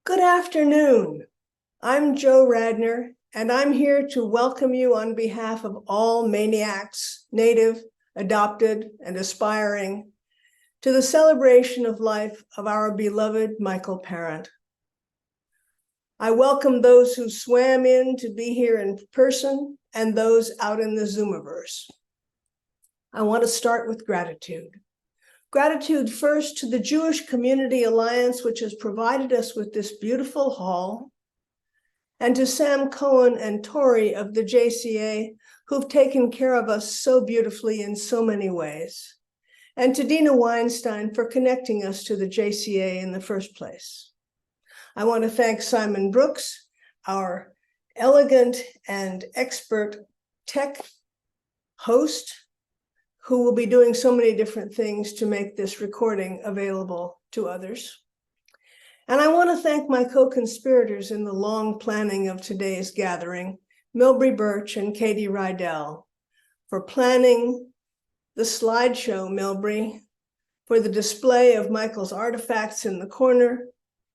Good afternoon. I'm Joe Radner, and I'm here to welcome you on behalf of all maniacs, native, adopted, and aspiring, to the celebration of life of our beloved Michael Parent. I welcome those who swam in to be here in person and those out in the Zoomiverse. I want to start with gratitude. Gratitude first to the Jewish Community Alliance, which has provided us with this beautiful hall, and to Sam Cohen and Tori of the JCA, who've taken care of us so beautifully in so many ways, and to Dina Weinstein for connecting us to the JCA in the first place. I want to thank Simon Brooks, our elegant and expert tech host, who will be doing so many different things to make this recording available to others. And I want to thank my co-conspirators in the long planning of today's gathering, Milbre Burch and Katie Rydell, for planning the slideshow, Milbre, for the display of Michael's artifacts in the corner,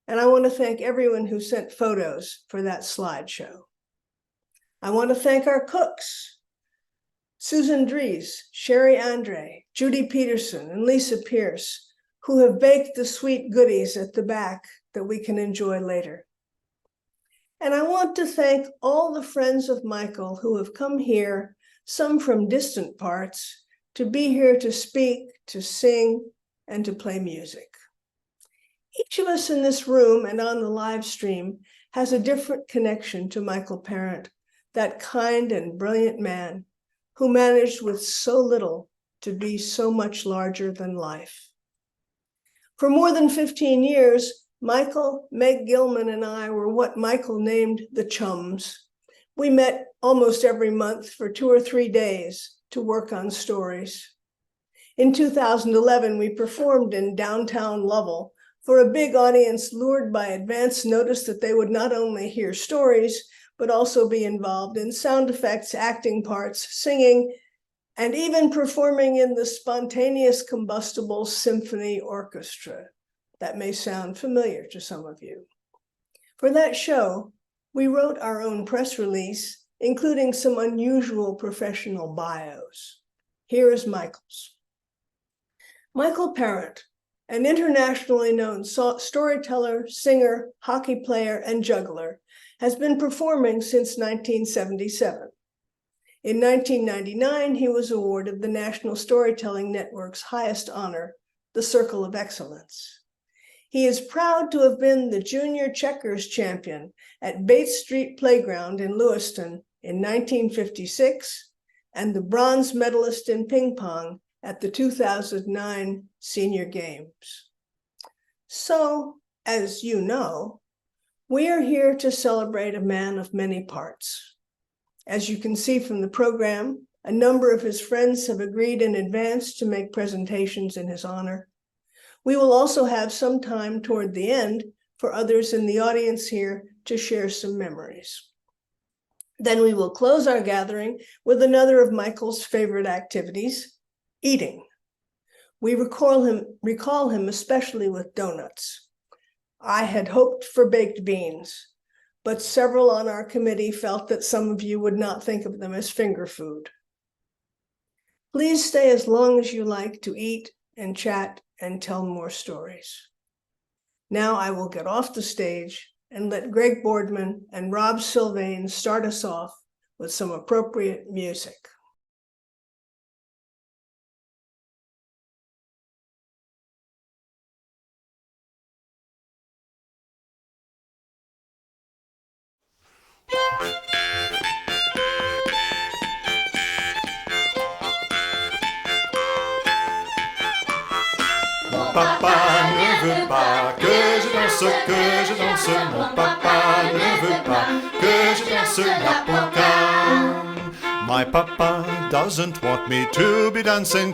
and I want to thank everyone who sent photos for that slideshow. I want to thank our cooks, Susan Dries, Sherry Andre, Judy Peterson, and Lisa Pierce, who have baked the sweet goodies at the back that we can enjoy later. And I want to thank all the friends of Michael who have come here, some from distant parts, to be here to speak, to sing, and to play music. Each of us in this room and on the live stream has a different connection to Michael Parent, that kind and brilliant man who managed with so little to be so much larger than life. For more than 15 years, Michael, Meg Gilman, and I were what Michael named the Chums. We met almost every month for 2 or 3 days to work on stories. In 2011, we performed in downtown Lovell for a big audience lured by advance notice that they would not only hear stories, but also be involved in sound effects, acting parts, singing, and even performing in the spontaneous combustible symphony orchestra. That may sound familiar to some of you. For that show, we wrote our own press release, including some unusual professional bios. Here is Michael's. Michael Parent, an internationally known storyteller, singer, hockey player, and juggler, has been performing since 1977. In 1999, he was awarded the National Storytelling Network's highest honor, the Circle of Excellence. He is proud to have been the junior checkers champion at Bates Street Playground in Lewiston in 1956 and the bronze medalist in ping pong at the 2009 Senior Games. So, as you know, we are here to celebrate a man of many parts. As you can see from the program, a number of his friends have agreed in advance to make presentations in his honor. We will also have some time toward the end for others in the audience here to share some memories. Then we will close our gathering with another of Michael's favorite activities, eating. We recall him especially with donuts. I had hoped for baked beans, but several on our committee felt that some of you would not think of them as finger food. Please stay as long as you like to eat and chat and tell more stories. Now I will get off the stage and let Greg Boardman and Rob Sylvain start us off with some appropriate music. Mon papa ne veut pas que je danse, mon papa ne veut pas que je danse la polka. My papa doesn't want me to be dancing.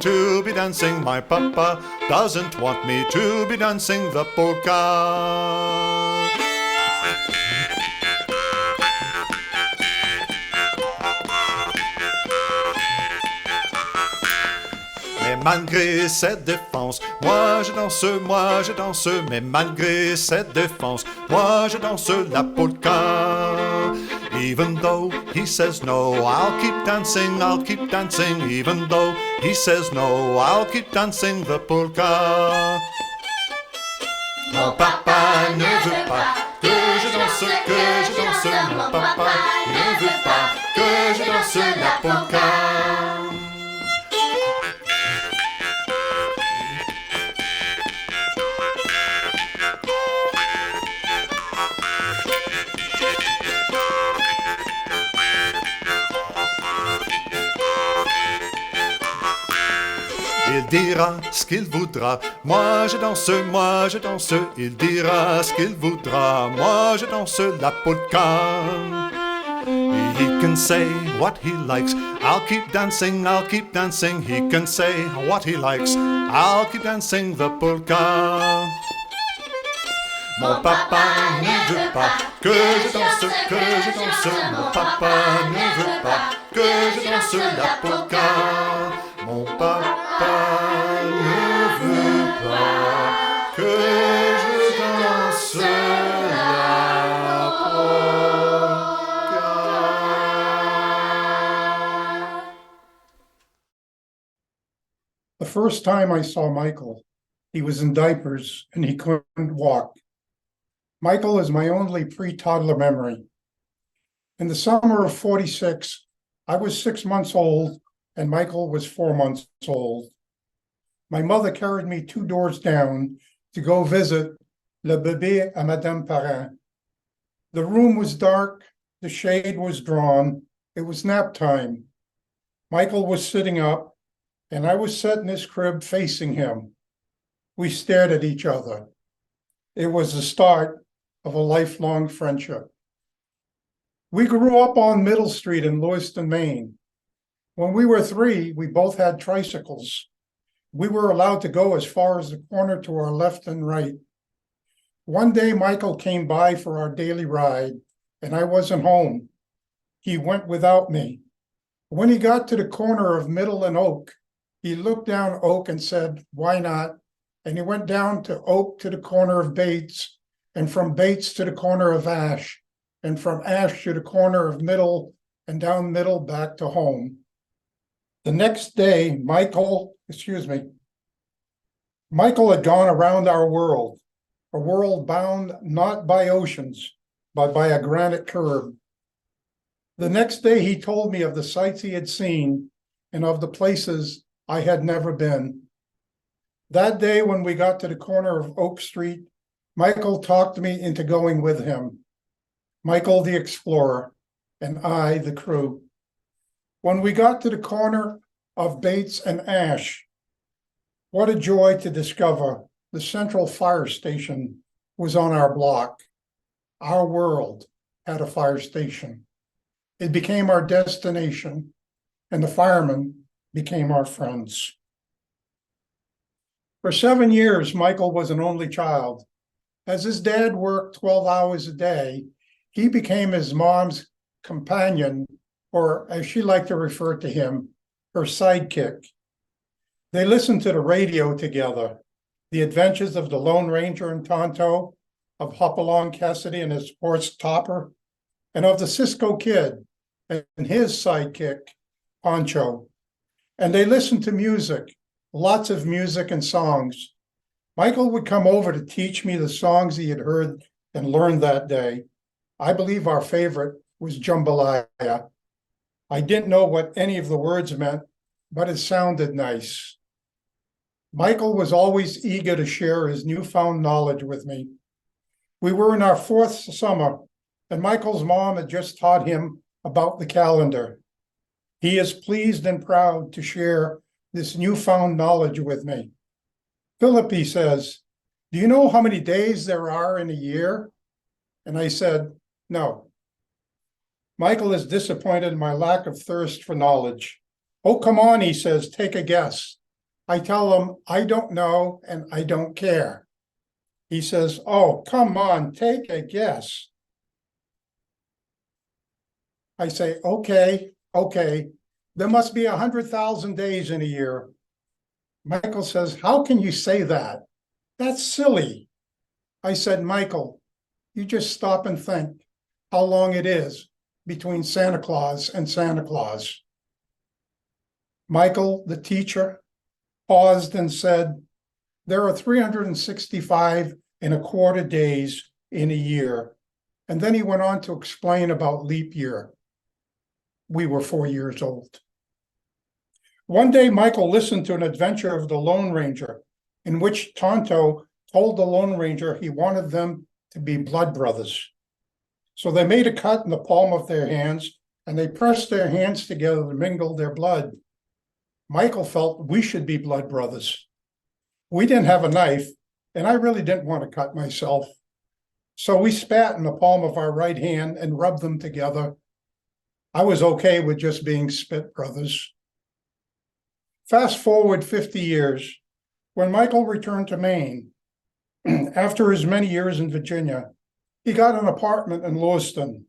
My papa doesn't want me to be dancing the polka. mais malgré cette défense, moi je danse, mais malgré cette défense, moi je danse la polka. Even though he says no, I'll keep dancing, even though he says no, I'll keep dancing the polka. Mon papa ne veut pas que je danse, mon papa ne veut pas que je danse la polka. Il dira ce qu'il voudra, moi je danse, il dira ce qu'il voudra, moi je danse la polka. He can say what he likes, I'll keep dancing, he can say what he likes, I'll keep dancing the polka. Mon papa ne veut pas que je danse, mon papa ne veut pas que je danse la polka. Mon papa ne veut pas que je danse la polka. The first time I saw Michael, he was in diapers and he couldn't walk. Michael is my only pre-toddler memory. In the summer of '46, I was 6 months old and Michael was 4 months old. My mother carried me 2 doors down to go visit Le Bébé à Madame Parent. The room was dark, the shade was drawn, it was nap time. Michael was sitting up, and I was set in his crib facing him. We stared at each other. It was the start of a lifelong friendship. We grew up on Middle Street in Lewiston, Maine. When we were 3, we both had tricycles. We were allowed to go as far as the corner to our left and right. One day, Michael came by for our daily ride, and I wasn't home. He went without me. When he got to the corner of Middle and Oak, he looked down Oak and said, "Why not?" And he went down to Oak to the corner of Bates, and from Bates to the corner of Ash, and from Ash to the corner of Middle, and down Middle back to home. The next day, Michael had gone around our world, a world bound not by oceans, but by a granite curb. The next day, he told me of the sights he had seen and of the places I had never been. That day, when we got to the corner of Oak Street, Michael talked me into going with him. Michael, the explorer, and I, the crew. When we got to the corner of Bates and Ash, what a joy to discover the central fire station was on our block. Our world had a fire station. It became our destination, and the firemen became our friends. For 7 years, Michael was an only child. As his dad worked 12 hours a day, he became his mom's companion, or as she liked to refer to him, her sidekick. They listened to the radio together, the adventures of the Lone Ranger and Tonto, of Hopalong Cassidy and his horse Topper, and of the Cisco Kid and his sidekick, Poncho. And they listened to music, lots of music and songs. Michael would come over to teach me the songs he had heard and learned that day. I believe our favorite was Jambalaya. I didn't know what any of the words meant, but it sounded nice. Michael was always eager to share his newfound knowledge with me. We were in our 4th summer, and Michael's mom had just taught him about the calendar. He is pleased and proud to share this newfound knowledge with me. "Philip," he says, "do you know how many days there are in a year?" And I said, "No." Michael is disappointed in my lack of thirst for knowledge. "Oh, come on," he says, "take a guess." I tell him, "I don't know and I don't care." He says, "Oh, come on, take a guess." I say, okay, there must be 100,000 days in a year." Michael says, "How can you say that? That's silly." I said, "Michael, you just stop and think how long it is between Santa Claus and Santa Claus." Michael, the teacher, paused and said, "There are 365 and a quarter days in a year." And then he went on to explain about leap year. We were 4 years old. One day, Michael listened to an adventure of the Lone Ranger, in which Tonto told the Lone Ranger he wanted them to be blood brothers. So they made a cut in the palm of their hands, and they pressed their hands together to mingle their blood. Michael felt we should be blood brothers. We didn't have a knife, and I really didn't want to cut myself. So we spat in the palm of our right hand and rubbed them together. I was okay with just being spit brothers. Fast forward 50 years, when Michael returned to Maine, after his many years in Virginia, he got an apartment in Lewiston.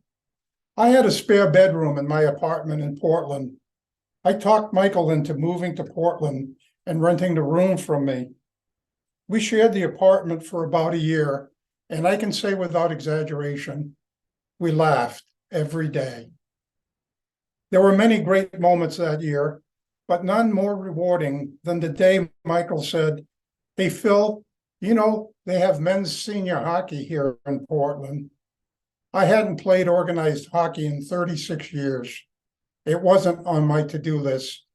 I had a spare bedroom in my apartment in Portland. I talked Michael into moving to Portland and renting the room from me. We shared the apartment for about a year, and I can say without exaggeration, we laughed every day. There were many great moments that year, but none more rewarding than the day Michael said, "Hey, Phil, you know, they have men's senior hockey here in Portland." I hadn't played organized hockey in 36 years. It wasn't on my to-do list.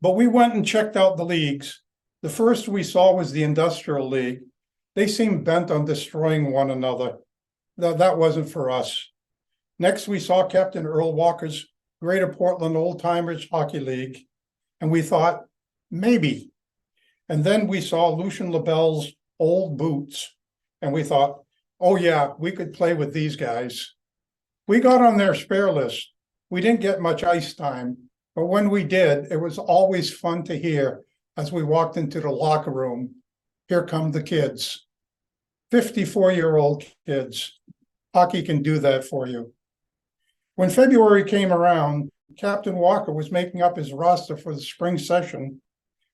But we went and checked out the leagues. The first we saw was the Industrial League. They seemed bent on destroying one another. That wasn't for us. Next, we saw Captain Earl Walker's Greater Portland Old Timers Hockey League, and we thought, maybe. And then we saw Lucian LaBelle's Old Boots, and we thought, oh yeah, we could play with these guys. We got on their spare list. We didn't get much ice time, but when we did, it was always fun to hear as we walked into the locker room, "Here come the kids." 54-year-old kids. Hockey can do that for you. When February came around, Captain Walker was making up his roster for the spring session.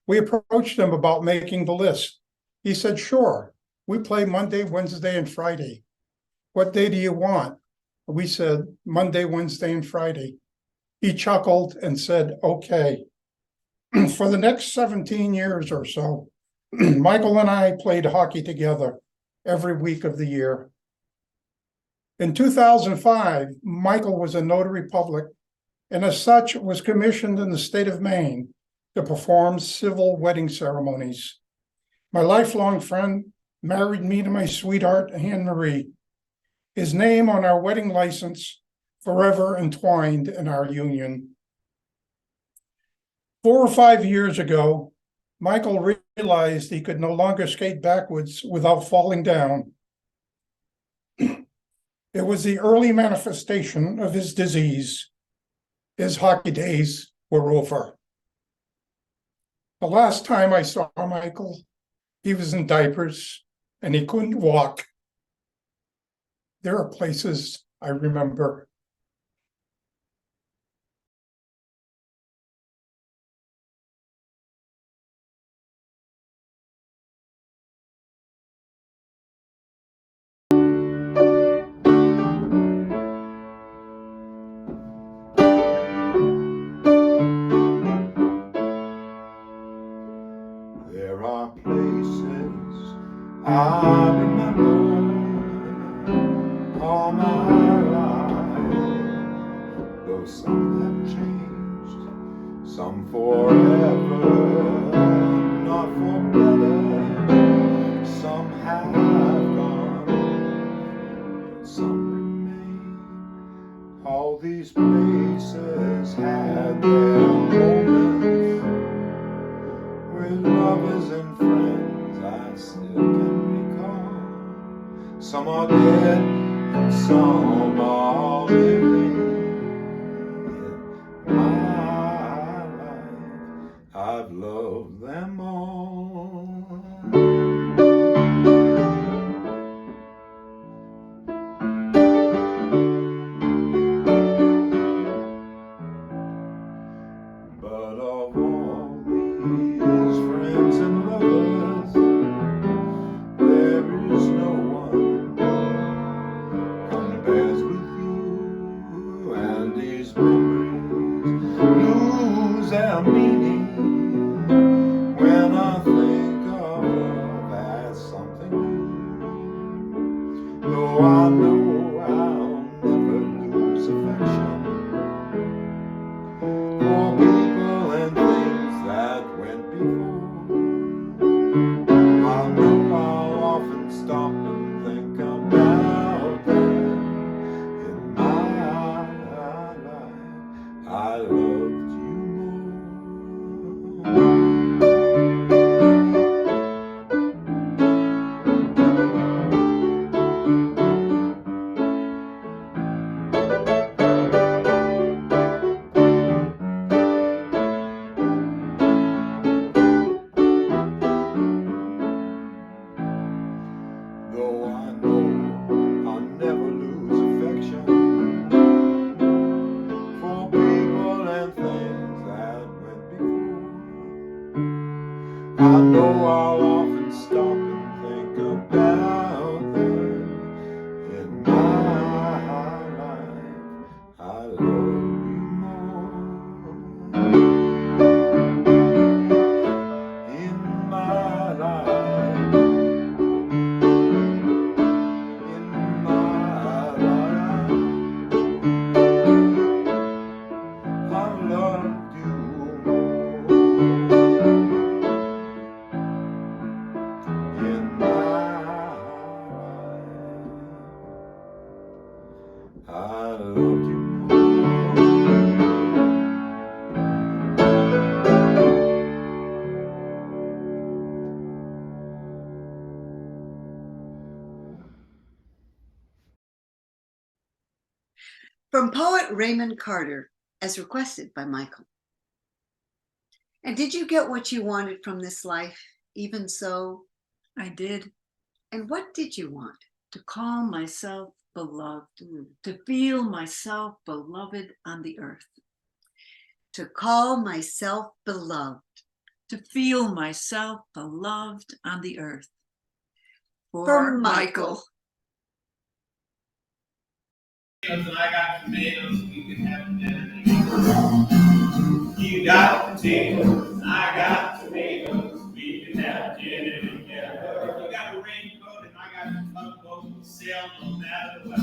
We approached him about making the list. He said, "Sure, we play Monday, Wednesday, and Friday. What day do you want?" We said, "Monday, Wednesday, and Friday." He chuckled and said, "Okay." For the next 17 years or so, Michael and I played hockey together every week of the year. In 2005, Michael was a notary public, and as such was commissioned in the state of Maine to perform civil wedding ceremonies. My lifelong friend married me to my sweetheart, Anne Marie. His name on our wedding license forever entwined in our union. 4 or 5 years ago, Michael realized he could no longer skate backwards without falling down. It was the early manifestation of his disease. His hockey days were over. The last time I saw Michael, he was in diapers and he couldn't walk. There are places I remember. There are places I remember all my life, though some have changed, some forever, not for better, some have gone, some remain. All these places had their moments with lovers and friends I still can recall. Some are dead and some are living in my life. I've loved them all. But of all these went before. I know I'll often stop and think about them in my life. I loved you more. Though I know I'll never lose affection for people and things that went before. I know I'll often stop and think about them in my life. I love you more in my life. In my life, I loved you more. In my life, I loved you more. From poet Raymond Carter, as requested by Michael. And did you get what you wanted from this life? Even so, I did. and what did you want? To call myself beloved, to feel myself beloved on the earth, To call myself beloved. to feel myself beloved on the earth. For Michael. And I got tomatoes, we can have dinner. You got potatoes, I got tomatoes, we can have dinner together. You got a raincoat and I got a tugboat, we'll sail no matter what.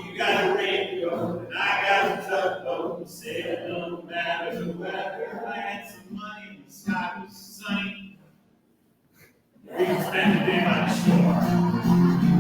You got a raincoat and I got a tugboat, we'll sail no matter the weather. I had some money and the sky was sunny. We can spend the day by the shore.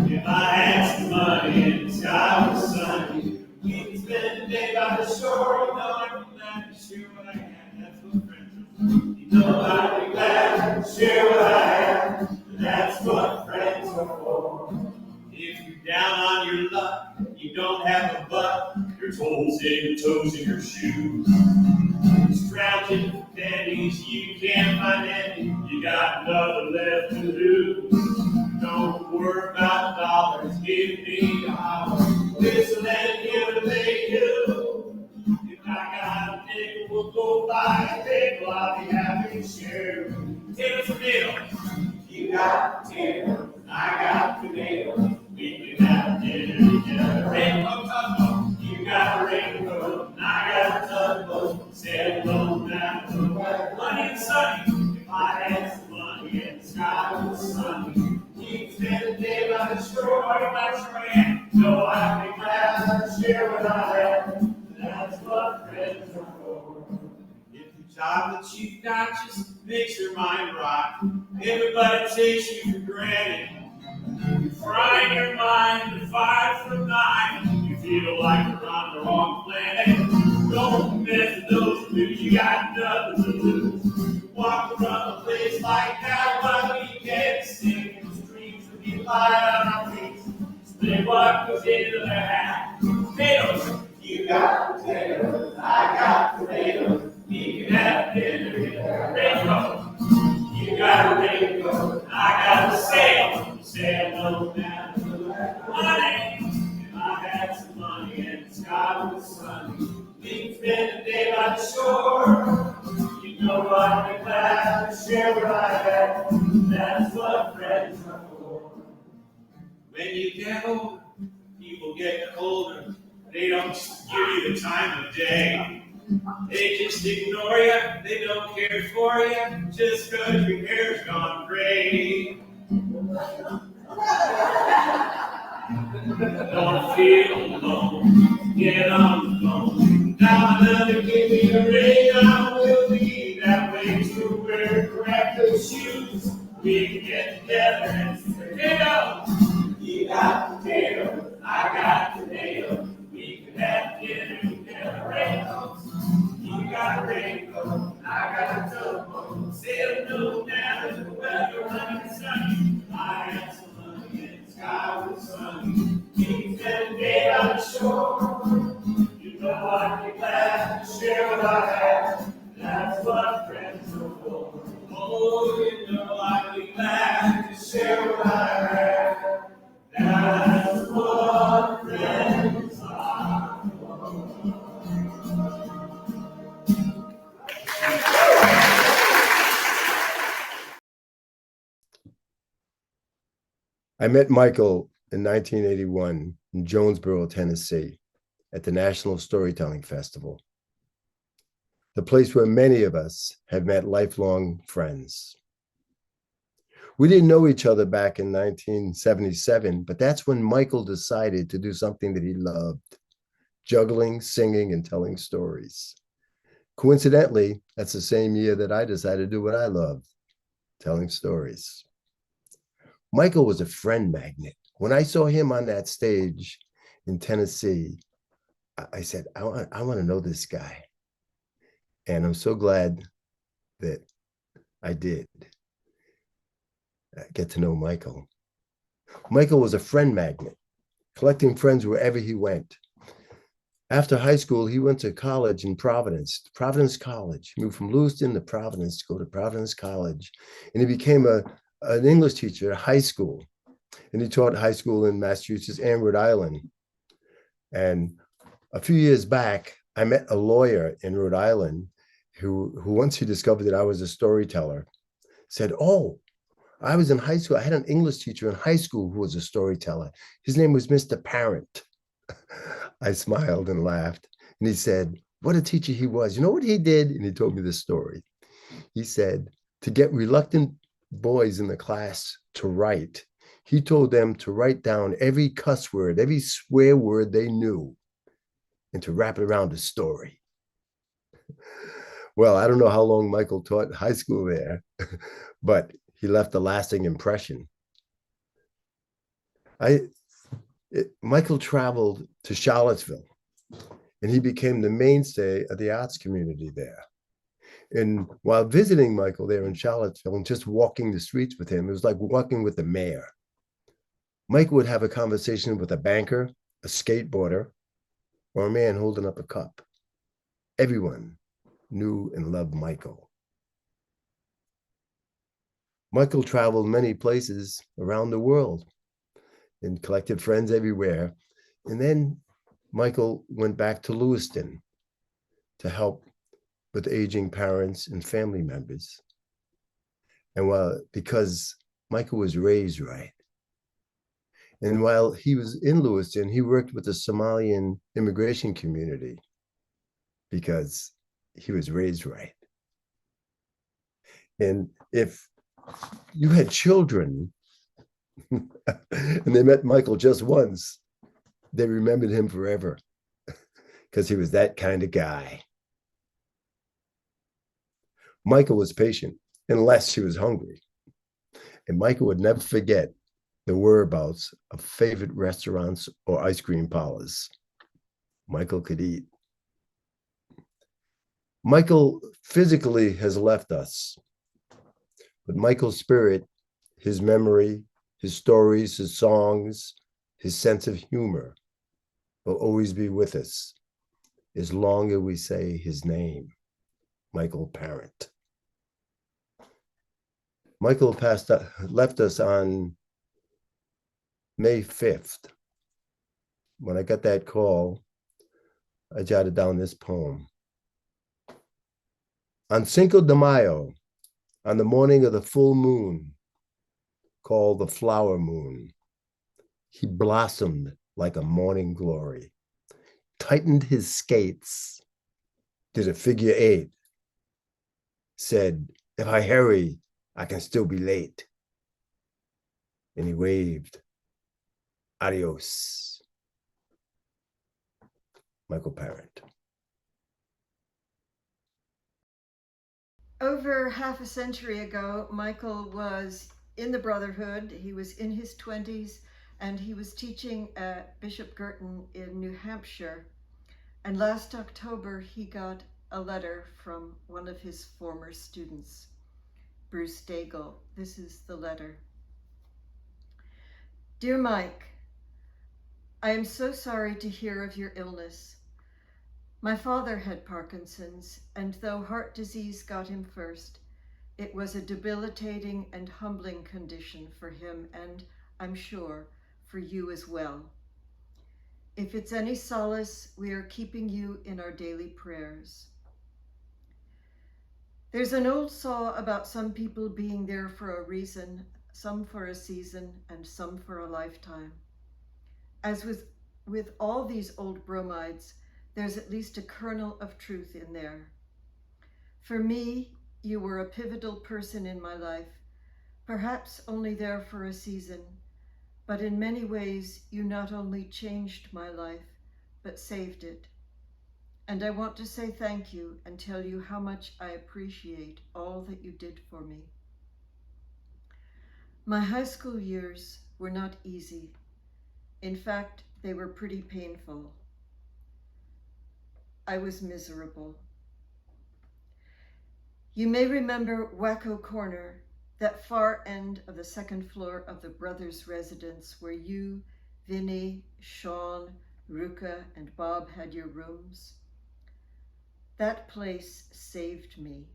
If I had some money and the sky was sunny, we can spend the day by the shore. You know I'd be glad to share what I have. That's what friends are for. You know I'd be glad to share what I have. That's what friends are for. If you're down on your luck, you don't have a butt, your toes in your toes in your shoes. Scrounging for pennies, you can't find any. You got nothing left to do. Don't worry about dollars, give me a holler. Whistle and give it a they do. If I got a nickel, we'll go buy a pickle. I'll be happy to share. Potatoes and tomatoes. You got potatoes, I got tomatoes. We can have dinner together. Rainbow tugboat. You got a rainbow, and I got a tugboat. Sail along down the way. Money and sunny. If I had some money and the sky was sunny. You can spend the day by the shore, by the shore. No, I'd be glad to share what I have. That's what friends are for. If the job that you've got just makes your mind rock, everybody takes you for granted. You're frying your mind to 5 from 9. You feel like you're on the wrong planet. Don't mess with those blues, you got nothing to lose. Walk around a place like that while we get sick. You lie on our feet, split what goes into their hat. Potatoes, you got potatoes, I got tomatoes. We can have dinner together. Raincoat, you got a raincoat, I got a sail. Sail no matter the money. If I had some money and the sky was sunny, we can spend the day by the shore. You know I'd be glad to share what I have. That's what friends are for. When you get older, people get colder. They don't give you the time of day. They just ignore you. They don't care for you just because your hair's gone gray. Don't feel alone. Get on the phone. Now another give me a ring. I will be that way too. to wear corrective shoes. We can get together and say, hey, yo, you got potatoes, I got tomatoes. We can have dinner together, rainbows. You got a rainbow, I got a tugboat. Sail no matter the weather, running sunny. I had some money and the sky was sunny. We spent a day on the shore. You know I'd be glad to share what I have. That's what friends are for. Oh, you know I'd be glad to share what I have. That's what friends are. I met Michael in 1981 in Jonesboro, Tennessee, at the National Storytelling Festival, the place where many of us have met lifelong friends. We didn't know each other back in 1977, but that's when Michael decided to do something that he loved: juggling, singing, and telling stories. Coincidentally, that's the same year that I decided to do what I love: telling stories. Michael was a friend magnet. When I saw him on that stage in Tennessee, I said, I want to know this guy. And I'm so glad that I did get to know Michael. Michael was a friend magnet, collecting friends wherever he went. After high school, he went to college in Providence College. He moved from Lewiston to Providence to go to Providence College. And he became an English teacher at high school. And he taught high school in Massachusetts and Rhode Island. And a few years back, I met a lawyer in Rhode Island who once he discovered that I was a storyteller, said, oh, I was in high school. I had an English teacher in high school who was a storyteller. His name was Mr. Parent. I smiled and laughed. And he said, what a teacher he was. You know what he did? And he told me this story. He said, to get reluctant boys in the class to write, he told them to write down every cuss word, every swear word they knew, and to wrap it around a story. Well, I don't know how long Michael taught high school there, but he left a lasting impression. Michael traveled to Charlottesville, and he became the mainstay of the arts community there. And while visiting Michael there in Charlottesville and just walking the streets with him, it was like walking with the mayor. Michael would have a conversation with a banker, a skateboarder, or a man holding up a cup. Everyone knew and loved Michael. Michael traveled many places around the world and collected friends everywhere. And then Michael went back to Lewiston to help with aging parents and family members. And because Michael was raised right. And while he was in Lewiston, he worked with the Somalian immigration community because he was raised right. And if you had children and they met Michael just once, they remembered him forever because he was that kind of guy. Michael was patient unless she was hungry. And Michael would never forget the whereabouts of favorite restaurants or ice cream parlors. Michael could eat. Michael physically has left us, but Michael's spirit, his memory, his stories, his songs, his sense of humor will always be with us as long as we say his name, Michael Parent. Michael left us on May 5th. When I got that call, I jotted down this poem. On Cinco de Mayo, on the morning of the full moon, called the flower moon, he blossomed like a morning glory, tightened his skates, did a figure 8, said, if I hurry, I can still be late. And he waved, adios. Michael Parent. Over half a century ago, Michael was in the Brotherhood. He was in his 20s, and he was teaching at Bishop Girton in New Hampshire. And last October, he got a letter from one of his former students, Bruce Daigle. This is the letter. Dear Mike, I am so sorry to hear of your illness. My father had Parkinson's, and though heart disease got him first, it was a debilitating and humbling condition for him, and I'm sure for you as well. If it's any solace, we are keeping you in our daily prayers. There's an old saw about some people being there for a reason, some for a season, and some for a lifetime. As with all these old bromides, there's at least a kernel of truth in there. For me, you were a pivotal person in my life, perhaps only there for a season, but in many ways you not only changed my life, but saved it. And I want to say thank you and tell you how much I appreciate all that you did for me. My high school years were not easy. In fact, they were pretty painful. I was miserable. You may remember Wacko Corner, that far end of the second floor of the brothers' residence where you, Vinny, Sean, Ruka, and Bob had your rooms. That place saved me.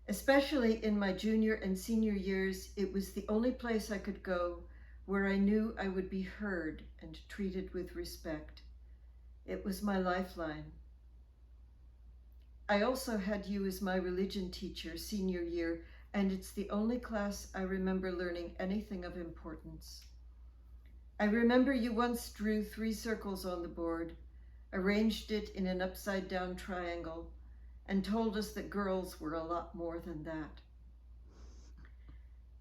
Especially in my junior and senior years, it was the only place I could go where I knew I would be heard and treated with respect. It was my lifeline. I also had you as my religion teacher senior year, and it's the only class I remember learning anything of importance. I remember you once drew 3 circles on the board, arranged it in an upside-down triangle, and told us that girls were a lot more than that.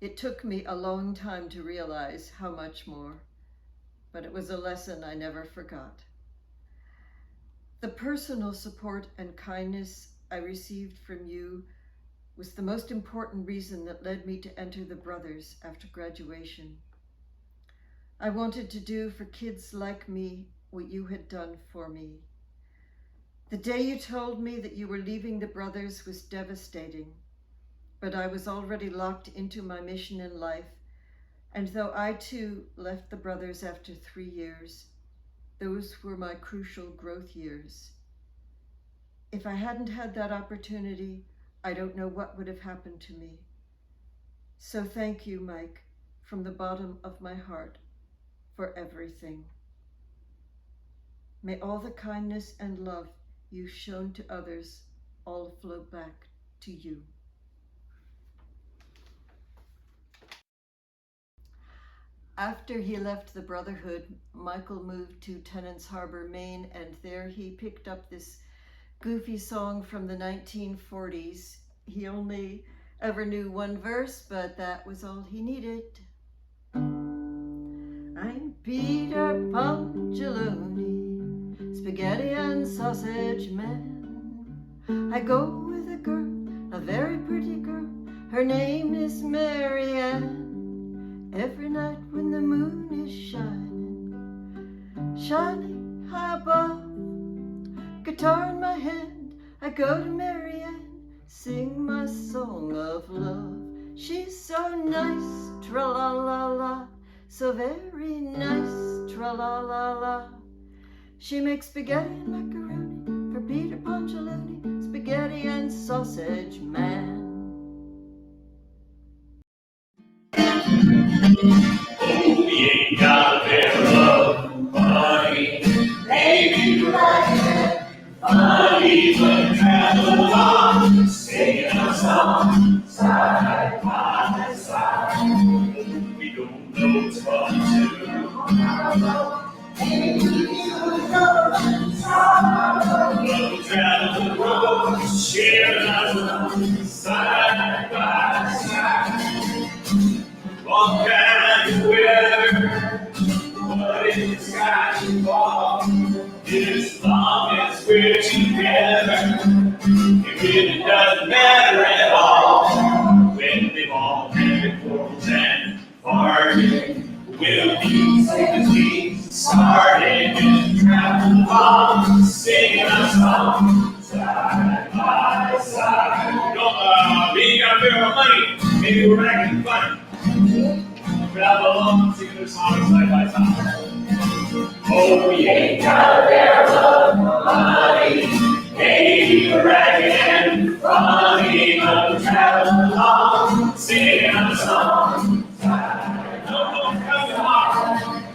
It took me a long time to realize how much more, but it was a lesson I never forgot. The personal support and kindness I received from you was the most important reason that led me to enter the Brothers after graduation. I wanted to do for kids like me what you had done for me. The day you told me that you were leaving the Brothers was devastating, but I was already locked into my mission in life, and though I too left the Brothers after 3 years, those were my crucial growth years. If I hadn't had that opportunity, I don't know what would have happened to me. So thank you, Mike, from the bottom of my heart, for everything. May all the kindness and love you've shown to others all flow back to you. After he left the Brotherhood, Michael moved to Tennants Harbor, Maine, and there he picked up this goofy song from the 1940s. He only ever knew 1 verse, but that was all he needed. I'm Peter Punchaloni, spaghetti and sausage man. I go with a girl, a very pretty girl. Her name is Mary Ann. Every night when the moon is shining high above, guitar in my hand, I go to Mary Ann, sing my song of love. She's so nice, tra-la-la-la, so very nice, tra-la-la-la. She makes spaghetti and macaroni for Peter Punchaloni, spaghetti and sausage man. We ain't got their love money, maybe like funny, but travel along, singing a song side by side. We don't know what's coming tomorrow. We'll travel the road, share our love side by side. All kinds of weather, what in the sky you fall, as long as we're together, it really doesn't matter. a fair amount of money. Maybe we're acting funny. Travel along, sing their songs side by side. Oh, we ain't got a barrel of money. Maybe we're acting funny. But travel along, singing a song. No coming tomorrow.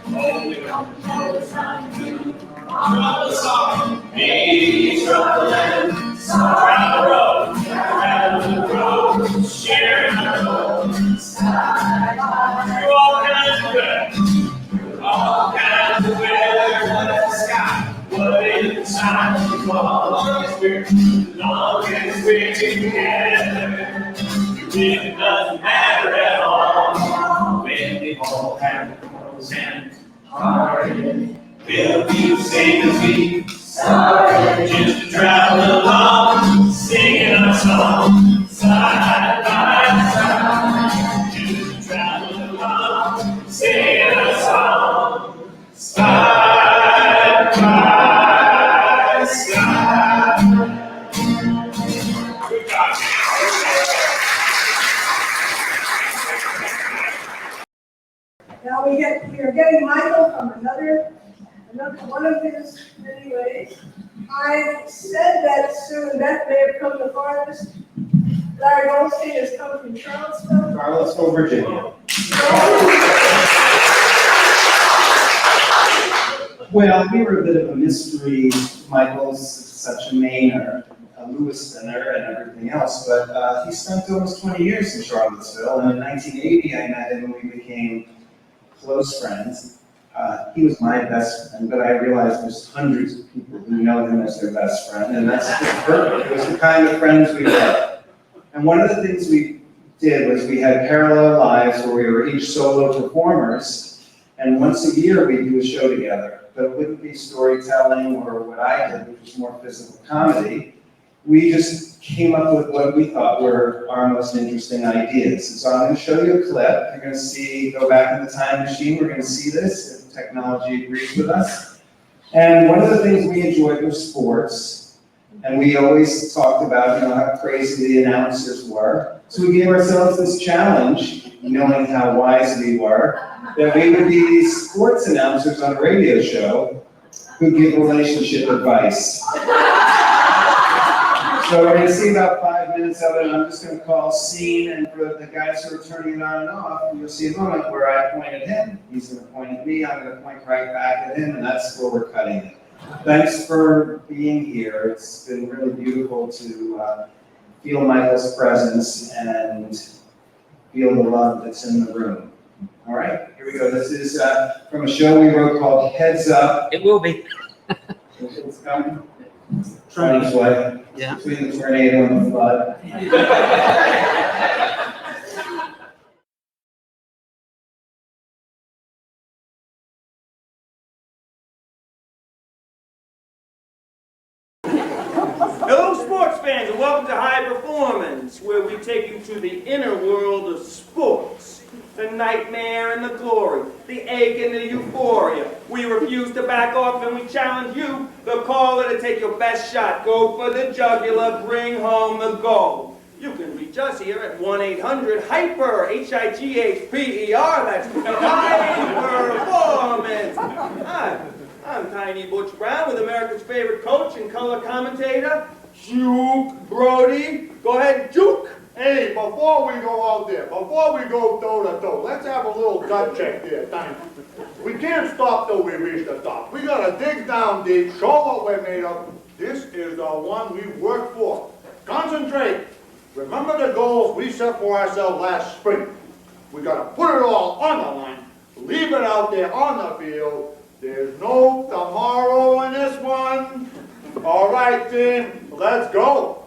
Oh, we don't know it's time to drop a song. Maybe struggling, sorrow, travel the road, sharing our roads. You're all kinds of good, all kinds of weather, what in the sky, what inside, as long as we're together, it really doesn't matter at all. When we all have pros and hearted, we'll be the same as we started, just to travel along, singing a song, side by side. Just to travel along, singing a song, side by side. Good job. Now we are getting Michael from another one of his many ways. I said that soon Beth may have come the farthest. Larry Goldstein has come from Charlottesville. Charlottesville, Virginia. Well, we were a bit of a mystery. Michael's such a Mainer, a Lewissoner, and everything else, but he spent almost 20 years in Charlottesville, and in 1980 I met him and we became close friends. He was my best friend, but I realized there's hundreds of people who know him as their best friend, and that's just perfect. It was the kind of friends we were. And one of the things we did was we had parallel lives where we were each solo performers, and once a year we'd do a show together. But it wouldn't be storytelling or what I did, which was more physical comedy. We just came up with what we thought were our most interesting ideas. And so I'm going to show you a clip. You're going to see, go back in the time machine. We're going to see this if technology agrees with us. And one of the things we enjoyed was sports. And we always talked about, how crazy the announcers were. So we gave ourselves this challenge, knowing how wise we were, that we would be these sports announcers on a radio show who give relationship advice. So we're going to see about 5 minutes of it, and I'm just going to call scene, and for the guys who are turning it on and off, you'll see a moment where I point at him, he's going to point at me, I'm going to point right back at him, and that's where we're cutting it. Thanks for being here. It's been really beautiful to feel Michael's presence and feel the love that's in the room. All right, here we go. This is from a show we wrote called Heads Up. It will be. It's coming. Trying this way. Yeah. Between the tornado and the flood. Hello, sports fans, and welcome to High Performance, where we take you to the inner world of sports. The nightmare and the glory, the ache and the euphoria. We refuse to back off and we challenge you, the caller, to take your best shot. Go for the jugular, bring home the gold. You can reach us here at 1-800-HYPER, H-I-G-H-P-E-R, that's High Performance. Hi, I'm Tiny Butch Brown with America's favorite coach and color commentator, Juke Brody. Go ahead, Juke. Hey, before we go out there, before we go toe-to-toe, let's have a little gut check there, Tiny. We can't stop till we reach the top. We gotta dig down deep, show what we're made of. This is the one we worked for. Concentrate. Remember the goals we set for ourselves last spring. We gotta put it all on the line, leave it out there on the field. There's no tomorrow in this one. All right, team, let's go.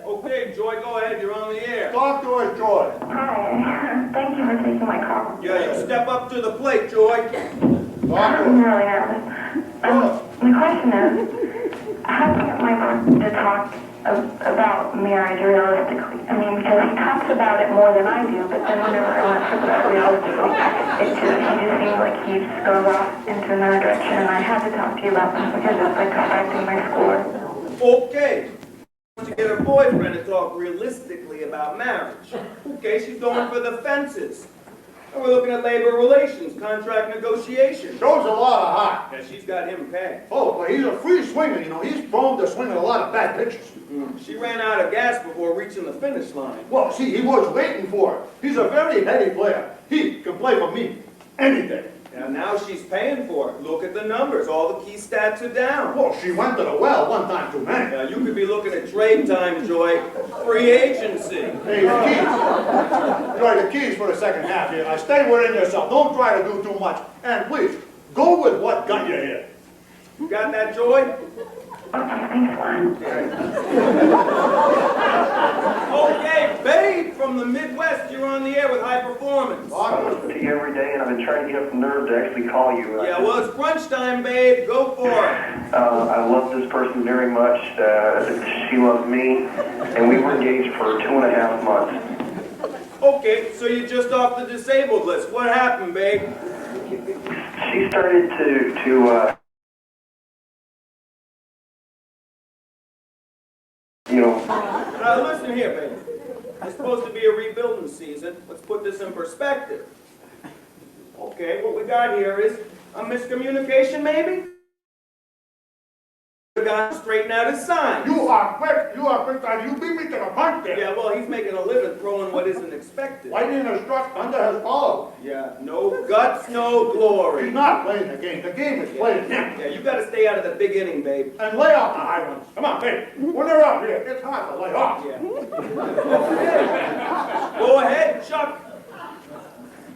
Okay, Joy, go ahead, you're on the air. Talk to us, Joy. Hi, thank you for taking my call. Yeah, you step up to the plate, Joy. Talk to I'm us. really nervous. The question is, how do you get Michael to talk about marriage realistically? I mean, because he talks about it more than I do, but then whenever I want to talk about it realistically, he just seems like he just goes off into another direction, and I had to talk to you about this because it's like affecting my score. Okay, To get her boyfriend to talk realistically about marriage. Okay, she's going for the fences. And we're looking at labor relations, contract negotiations. Shows a lot of heart. Yeah, she's got him pegged. Oh, but he's a free swinger, you know. He's prone to swing at a lot of bad pitches. She ran out of gas before reaching the finish line. Well, see, he was waiting for it. He's a very heady player. He can play for me. Anything. And now she's paying for it. Look at the numbers. All the key stats are down. Well, she went to the well one time too many. Now, you could be looking at trade time, Joy. Free agency. Hey, the keys. Joy, the keys for the second half here. I stay within yourself. Don't try to do too much. And please, go with what got you here. You got that, Joy? Okay, babe, from the Midwest, you're on the air with High Performance. I listen to you every day, and I've been trying to get up the nerve to actually call you. Yeah, well, it's brunch time, babe. Go for it. I love this person very much. She loves me, and we were engaged for 2.5 months. Okay, so you're just off the disabled list. What happened, babe? She started to you know. Listen here, baby. It's supposed to be a rebuilding season. Let's put this in perspective. Okay, what we got here is a miscommunication, maybe? The guy straighten out his sign. You are quick. You beat me to the punch there. Yeah, well, he's making a living throwing what isn't expected. Lightning has struck, thunder has followed. Yeah, no guts, no glory. He's not playing the game. The game is playing him. Yeah, you got to stay out of the big inning, babe. And lay off the high ones. Come on, babe. When they're up here, it's hard to lay off. Yeah. Go ahead, Chuck.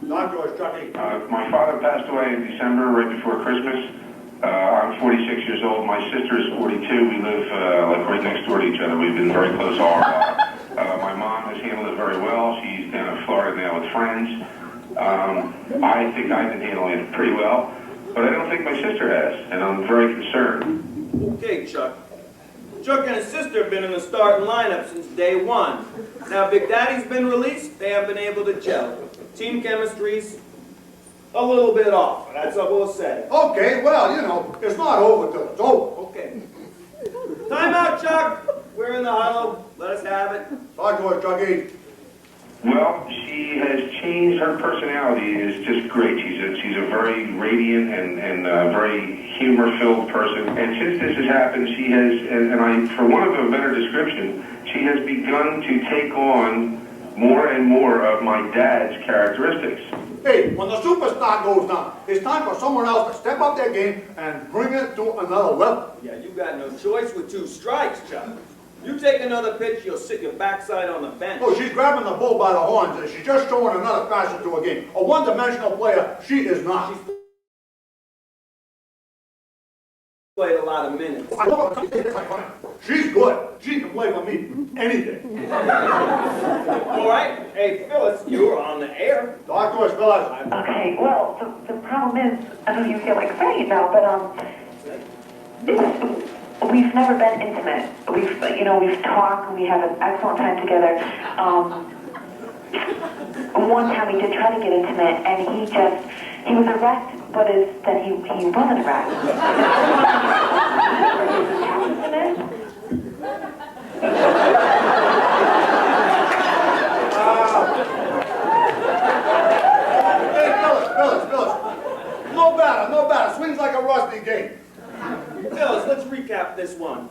Not yours, Chucky. My father passed away in December, right before Christmas. I'm 46 years old. My sister is 42. We live like right next door to each other. We've been very close all our lives. My mom has handled it very well. She's down in Florida now with friends. I think I've been handling it pretty well, but I don't think my sister has, and I'm very concerned. Okay, Chuck. Chuck and his sister have been in the starting lineup since day one. Now Big Daddy's been released, they have been able to gel. Team chemistry's a little bit off, that's what we'll say. Okay, well, you know, it's not over till it's over. Okay. Time out, Chuck. We're in the huddle. Let us have it. Talk to her, Chucky. Well, she has changed. Her personality is just great. She's a very radiant and very humor-filled person. And since this has happened, she has, and I, for want of a better description, she has begun to take on more and more of my dad's characteristics. Hey, when the superstar goes down, it's time for someone else to step up their game and bring it to another level. Yeah, you got no choice with 2 strikes, Chuck. You take another pitch, you'll sit your backside on the bench. Oh, she's grabbing the bull by the horns and she's just showing another facet to her game. A one-dimensional player, she is not. She's played a lot of minutes. She's good. She can play for me. Anything. All right. Hey, Phyllis, you're on the air. Talk to us, Phyllis. Okay, well, the problem is, I don't even feel like saying it now, but we've never been intimate. We've talked and we have an excellent time together. One time we did try to get intimate, and he was erect, but then he wasn't erect. Phyllis. No better. Swings like a rusty game. Phyllis, let's recap this one.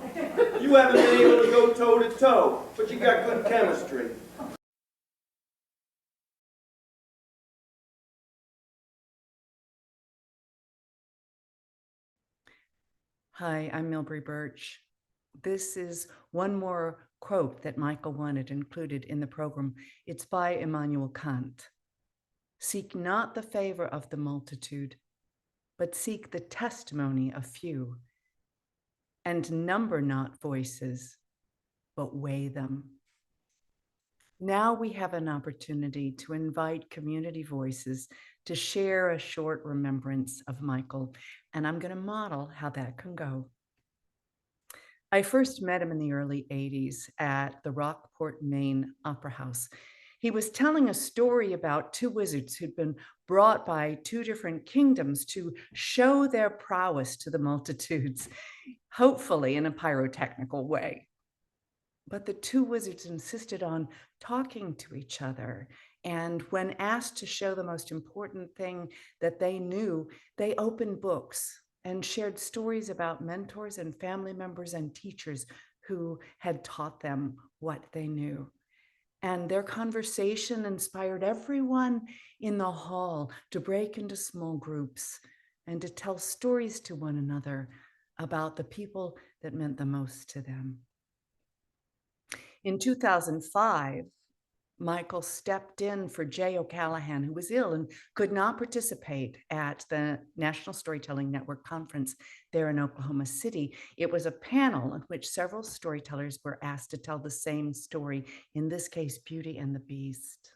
You haven't been able to go toe-to-toe, but you got good chemistry. Hi, I'm Milbre Burch. This is one more quote that Michael wanted included in the program. It's by Immanuel Kant. Seek not the favor of the multitude, but seek the testimony of few, and number not voices, but weigh them. Now we have an opportunity to invite community voices to share a short remembrance of Michael, and I'm going to model how that can go. I first met him in the early 80s at the Rockport, Maine Opera House. He was telling a story about 2 wizards who'd been brought by 2 different kingdoms to show their prowess to the multitudes, hopefully in a pyrotechnical way. But the two wizards insisted on talking to each other. And when asked to show the most important thing that they knew, they opened books and shared stories about mentors and family members and teachers who had taught them what they knew. And their conversation inspired everyone in the hall to break into small groups and to tell stories to one another about the people that meant the most to them. In 2005, Michael stepped in for Jay O'Callahan, who was ill and could not participate at the National Storytelling Network conference there in Oklahoma City. It was a panel in which several storytellers were asked to tell the same story, in this case, Beauty and the Beast.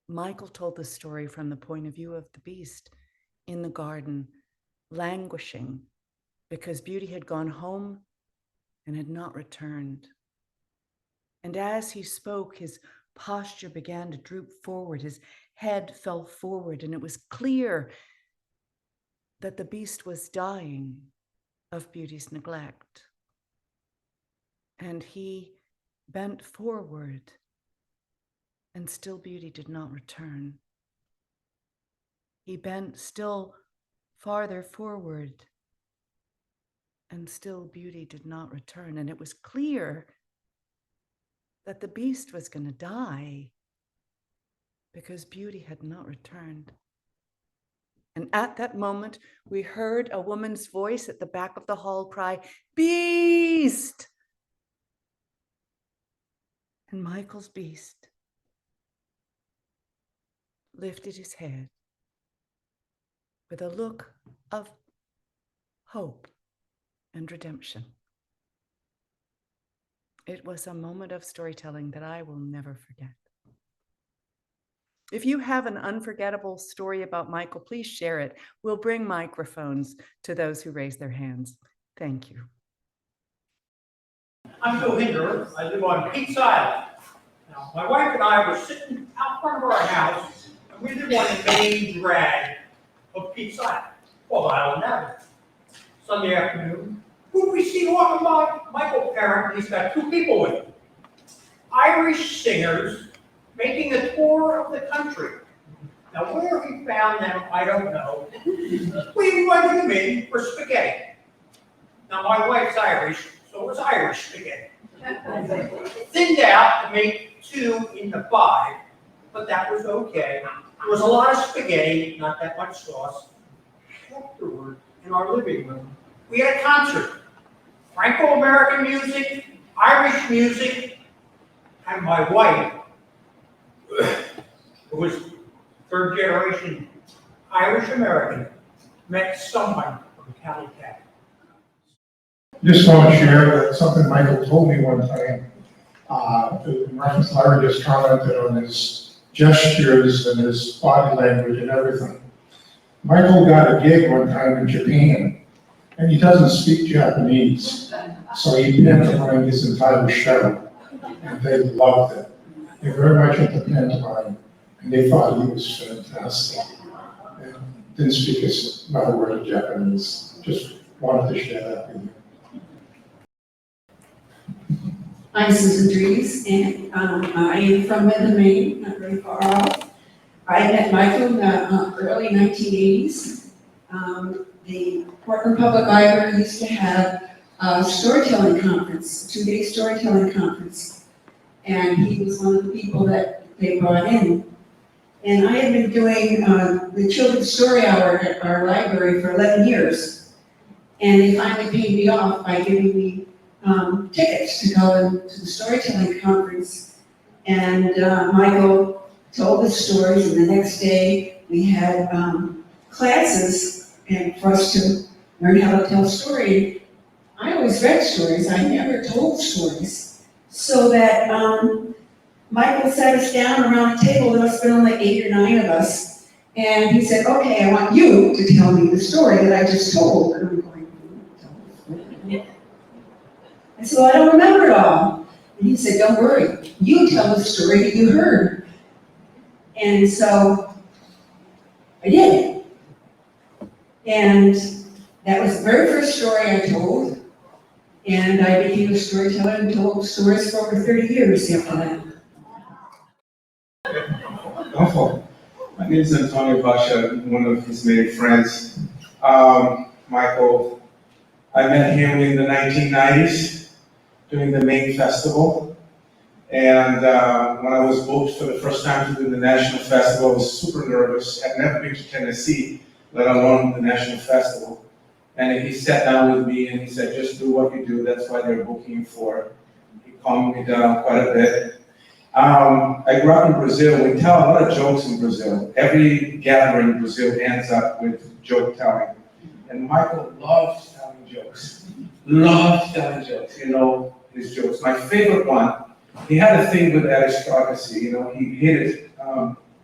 Michael told the story from the point of view of the beast in the garden, languishing because Beauty had gone home and had not returned. And as he spoke, his posture began to droop forward, his head fell forward, and it was clear that the beast was dying of Beauty's neglect. And he bent forward, and still Beauty did not return. He bent still farther forward, and still Beauty did not return. And it was clear that the beast was going to die because Beauty had not returned. And at that moment, we heard a woman's voice at the back of the hall cry, "Beast!" And Michael's beast lifted his head with a look of hope and redemption. It was a moment of storytelling that I will never forget. If you have an unforgettable story about Michael, please share it. We'll bring microphones to those who raise their hands. Thank you. I'm Phil Hinder. I live on Pete's Island. Now, my wife and I were sitting out front of our house, and we live on the main drag of Pete's Island, called Island Avenue. Sunday afternoon, who we see walking by? Michael Parent. He's got two people with him. Irish singers making a tour of the country. Now, where he found them, I don't know. We invited them in for spaghetti. Now, my wife's Irish, so it was Irish spaghetti. Thinned out to make 2 in the 5, but that was okay. There was a lot of spaghetti, not that much sauce. Afterward, in our living room, we had a concert. Franco-American music, Irish music, and my wife, who was 3rd generation Irish-American, met someone from Calicut. Just want to share something Michael told me one time. In reference, Larry just commented on his gestures and his body language and everything. Michael got a gig one time in Japan, and he doesn't speak Japanese, so he pantomimed his entire show, and they loved it. They're very much into pantomime, and they thought he was fantastic. And didn't speak another word of Japanese. Just wanted to share that with you. I'm Susan Dries, and I am from Milbre, Maine, not very far off. I met Michael in the early 1980s. The Portland Public Library used to have a storytelling conference, a 2-day storytelling conference, and he was one of the people that they brought in. And I had been doing the Children's Story Hour at our library for 11 years, and they finally paid me off by giving me tickets to go to the storytelling conference. And Michael told the stories, and the next day we had classes and for us to learn how to tell a story. I always read stories, I never told stories. So that Michael sat us down around a table, there must have been only 8 or 9 of us, and he said, "Okay, I want you to tell me the story that I just told." And I'm going, I said, "Well, I don't remember it all." And he said, "Don't worry, you tell the story that you heard." And so I did. And that was the very first story I told. And I became a storyteller and told stories for over 30 years after that. Knoepfel. My name is Antonio Basha, one of his many friends. Michael, I met him in the 1990s during the Maine Festival. And when I was booked for the first time to do the National Festival, I was super nervous. I'd never been to Tennessee, let alone the National Festival. And he sat down with me and he said, just do what you do, that's why they're booking you for. He calmed me down quite a bit. I grew up in Brazil. We tell a lot of jokes in Brazil. Every gathering in Brazil ends up with joke telling. And Michael loved telling jokes. Loved telling jokes, you know, his jokes. My favorite one, he had a thing with aristocracy, you know, he hated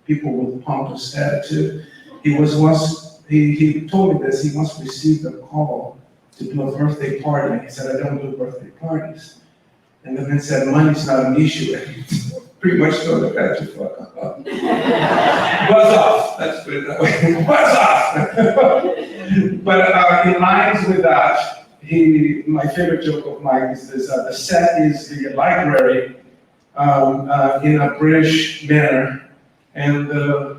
people with pompous attitude. He was once, he told me this, he once received a call to do a birthday party, and he said, I don't do birthday parties. And the man said, money's not an issue. Pretty much told the guy to fuck up. Buzz off, let's put it that way. Buzz off! But in lines with that, my favorite joke of mine is this, the set is the library in a British manor, and the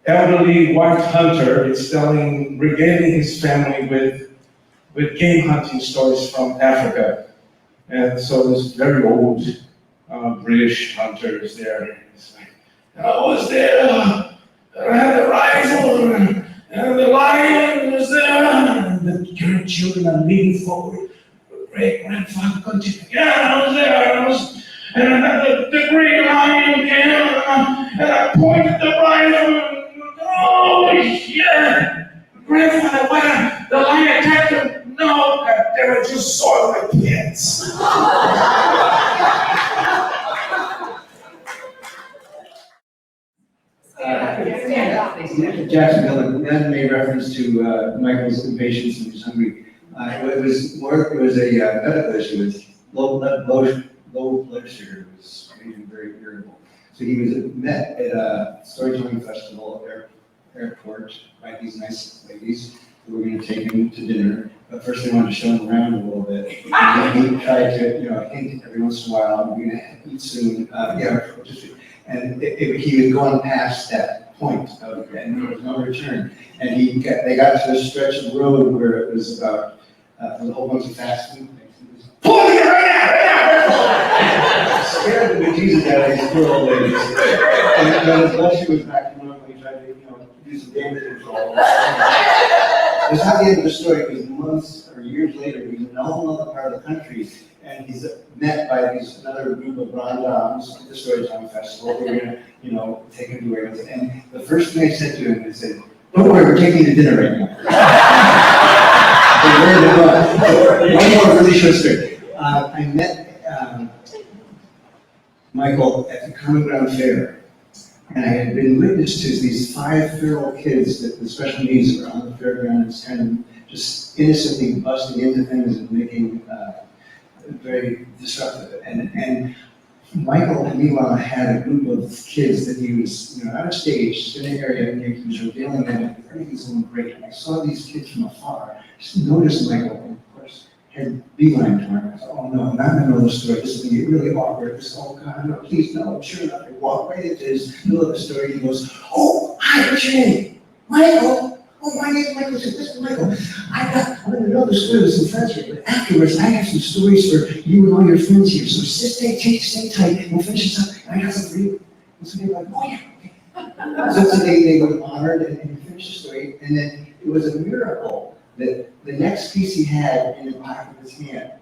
elderly white hunter is regaling his family with game hunting stories from Africa. And so this very old British hunter is there. He's like, I was there, I had a rifle, and the lion was there, and the grandchildren are leaning forward. Great-grandfather continued, yeah, I was there, and I had the great lion again, and I pointed the rifle, and oh, yeah, grandfather, why the lion attacked him? No, I just saw my pants. Jackson Miller, that made reference to Michael's impatience and he was hungry. It was a medical issue. It was low blood sugar. It was making him very irritable. So he was met at a storytelling festival airport by these nice ladies who were going to take him to dinner. But first they wanted to show him around a little bit. And he tried to, hint every once in a while, we're going to eat soon. And he had gone past that point, and there was no return. And they got to a stretch of road where it was about a whole bunch of fast food things. Pull it right now! Scared the bejesus out of these poor old ladies. And then his blood sugar was back to normal. He tried to, do some damage control. It's not the end of the story, because months or years later, he's in a whole other part of the country, and he's met by another group of grand dames at the Storytelling Festival. We're going to, take him to where he was. And the first thing I said to him, I said, don't worry, we're taking you to dinner right now. One more really short story. I met Michael at the Common Ground Fair. And I had been witness to these 5 feral kids that with special needs were on the fairgrounds, kind of just innocently busting into things and making very disruptive. And Michael, meanwhile, had a group of kids that he was, on a stage, in an area, and he was revealing them, and everything's going great. And I saw these kids from afar, just noticed Michael, and of course, had beeline to him. I thought, oh no, not in the middle of the story. This is going to get really awkward. This, oh God, no, please, no. Sure enough, I walk right into his middle of the story. He goes, oh, hi, what's your name? Michael. Oh, my name's Michael. I said, listen, Michael, I'm going to know the story with some friends here, but afterwards, I have some stories for you and all your friends here. So stay tight. We'll finish this up. I got some for you. And so they were like, oh yeah, okay. So they were honored and finished the story. And then it was a miracle that the next piece he had in the pocket of his hand,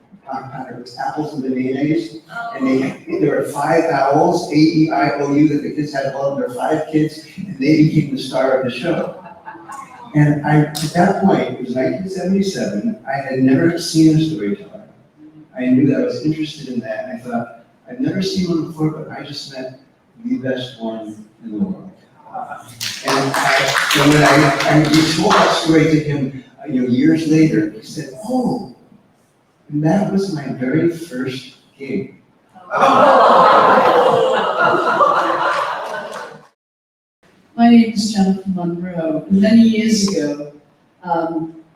was apples and bananas. And there were 5 vowels, A-E-I-O-U, that the kids had all of their 5 kids, and they became the star of the show. And at that point, it was 1977, I had never seen a storyteller. I knew that I was interested in that, and I thought, I've never seen one before, but I just met the best one in the world. And when I told that story to him, years later, he said, oh, and that was my very first gig. My name is Jennifer Monroe. Many years ago,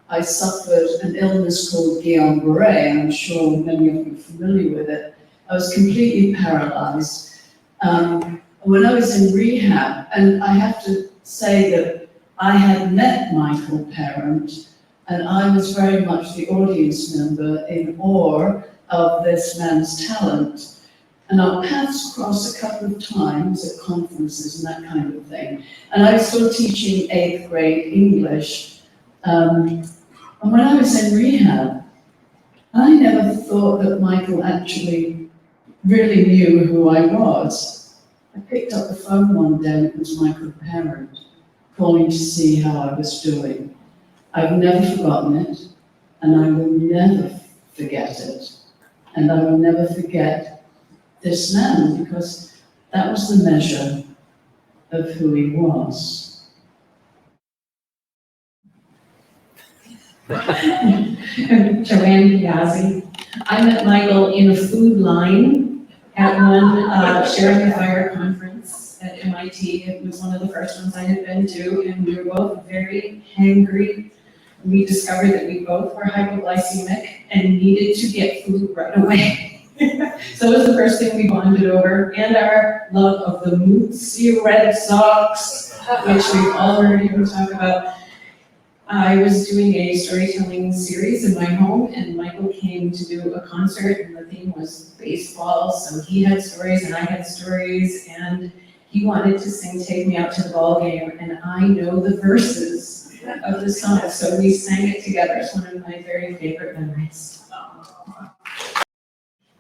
I suffered an illness called Guillain-Barré. I'm sure many of you are familiar with it. I was completely paralyzed. When I was in rehab, and I have to say that I had met Michael Parent, and I was very much the audience member in awe of this man's talent. And our paths crossed a couple of times at conferences and that kind of thing. And I was still teaching 8th grade English. And when I was in rehab, I never thought that Michael actually really knew who I was. I picked up the phone one day and it was Michael Parent calling to see how I was doing. I've never forgotten it, and I will never forget it. And I will never forget this man, because that was the measure of who he was. Joanne Piazzi. I met Michael in a food line at one Sharing the Fire conference at MIT. It was one of the first ones I had been to, and we were both very hangry. We discovered that we both were hypoglycemic and needed to get food right away. So it was the first thing we bonded over, and our love of the Mootsie Red Sox, which we've all heard you talk about. I was doing a storytelling series in my home, and Michael came to do a concert, and the theme was baseball, so he had stories and I had stories, and he wanted to sing Take Me Out to the Ball Game, and I know the verses of the song, so we sang it together. It's one of my very favorite memories.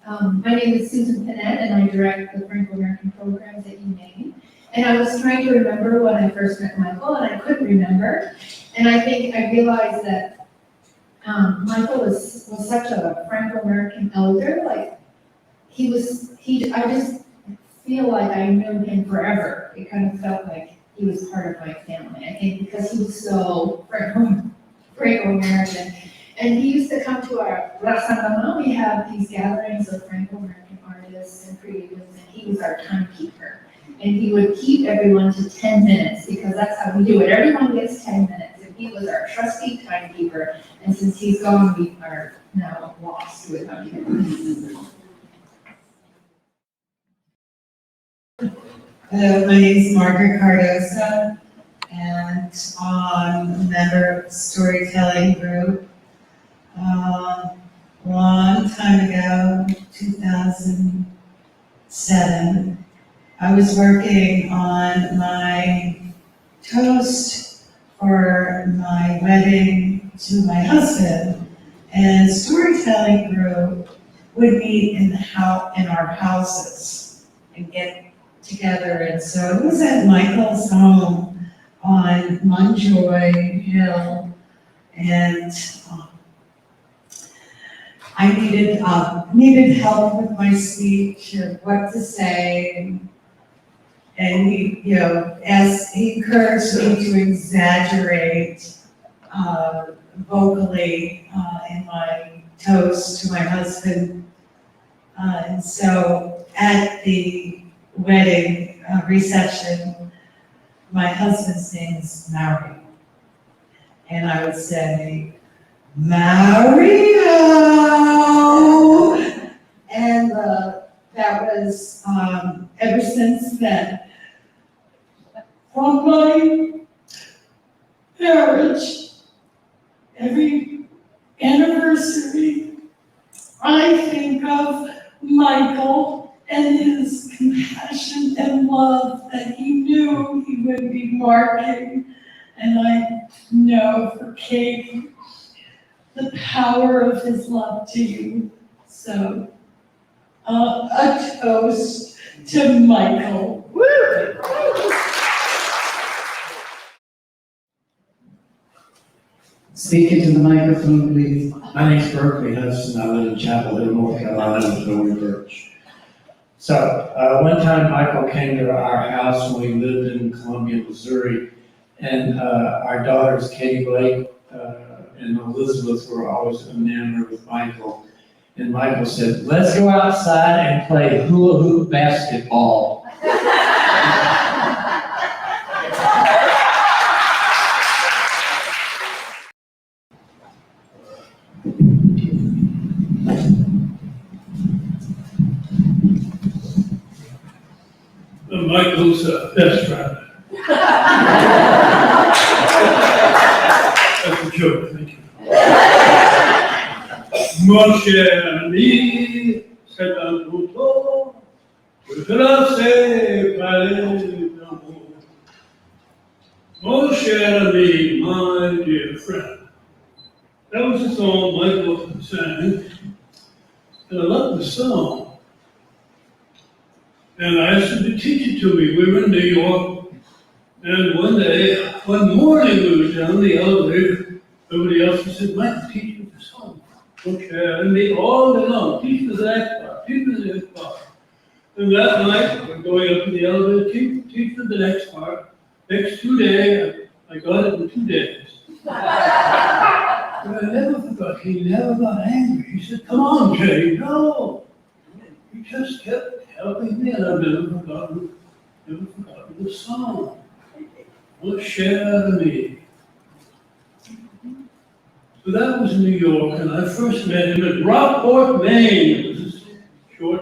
My name is Susan Panette, and I direct the Franco-American programs at Maine. And I was trying to remember when I first met Michael, and I couldn't remember. And I think I realized that Michael was such a Franco-American elder. Like I just feel like I knew him forever. It kind of felt like he was part of my family. I think because he was so Franco-American. And he used to come to our Rasangama. We have these gatherings of Franco-American artists and creatives, and he was our timekeeper. And he would keep everyone to 10 minutes, because that's how we do it. Everyone gets 10 minutes. And he was our trusty timekeeper. And since he's gone, we are now lost without him. Hello, my name is Margaret Cardosa, and I'm a member of the storytelling group. Long time ago, 2007, I was working on my toast for my wedding to my husband, and storytelling group would meet in our houses and get together. And so it was at Michael's home on Munjoy Hill, and I needed help with my speech or what to say. And he, as he encouraged me to exaggerate vocally in my toast to my husband. And so at the wedding reception, my husband's name is Mario. And I would say, Mario! And that was, ever since then, from my marriage, every anniversary, I think of Michael and his compassion and love that he knew he would be marking. And I know for Kate, the power of his love to you. So, a toast to Michael. Woo! Speak into the microphone, please. My name's Berkeley Hudson. I live in Chapel Hill, North Carolina, with Burch. So, one time Michael came to our house when we lived in Columbia, Missouri, and our daughters, Katie Blake and Elizabeth, were always enamored with Michael. And Michael said, let's go outside and play hula hoop basketball. Michael's best friend. That's a joke, thank you. Mon cher ami, c'est un couteau, je la sais parler d'amour. Mon cher ami, my dear friend. That was the song Michael sang, and I loved the song. And I asked him to teach it to me. We were in New York, and one morning we were down the elevator. Everybody else said, Michael, teach me the song. Okay, and me all day long, teach me the next part, teach me the next part. And that night, we're going up in the elevator, teach me the next part. Next 2 days, I got it in 2 days. But I never forgot, he never got angry. He said, come on, Jay, no. He just kept helping me, and I've never forgotten the song. Mon cher ami. So that was New York, and I first met him at Rockport, Maine. It was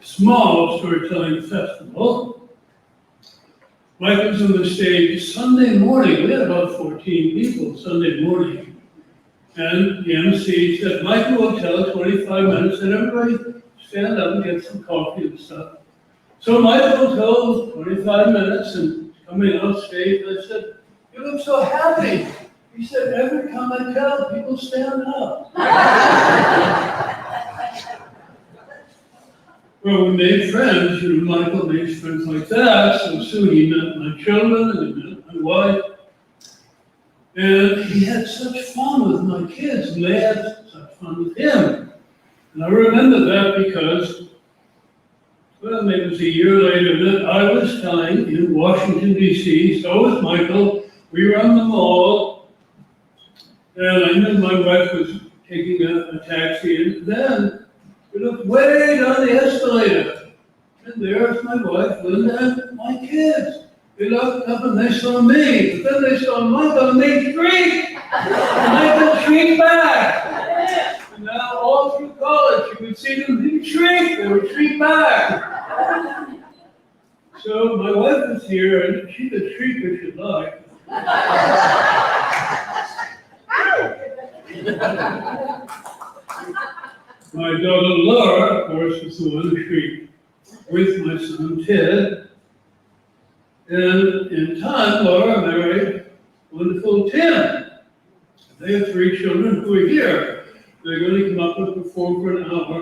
a small storytelling festival. Mike was on the stage Sunday morning. We had about 14 people Sunday morning. And the MC said, Michael will tell 25 minutes, and everybody stand up and get some coffee and stuff. So Michael told 25 minutes, and coming off stage, I said, you look so happy. He said, every time I tell, people stand up. Well, we made friends, Michael made friends like that, so soon he met my children and he met my wife. And he had such fun with my kids, and they had such fun with him. And I remember that because, well, maybe it was a year later that I was telling in Washington, D.C., so was Michael. We were on the mall, and I knew my wife was taking a taxi, and then we looked way down the escalator, and there's my wife, Linda, and my kids. They looked up and they saw me, but then they saw Michael and they shrieked. And Michael shrieked back. And now all through college, you would see them, they would shriek, they would shriek back. So my wife was here, and she could shriek if she'd like. My daughter Laura, of course, was the one who shrieked with my son Ted. And in time, Laura married wonderful Tim. They have 3 children who are here. They're going to come up and perform for an hour.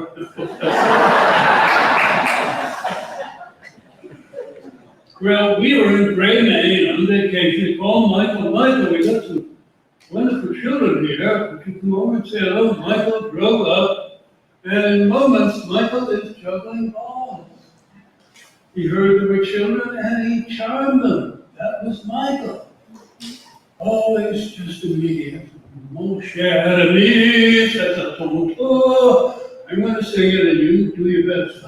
Well, we were in Gray, Maine on vacation. They called Michael, we got some wonderful children here. Would you come over and say hello? Michael drove up, and in moments, Michael is juggling balls. He heard there were children and he charmed them. That was Michael. Always just immediate. Mon cher ami, c'est à ton tour. I'm going to sing it and you do your best.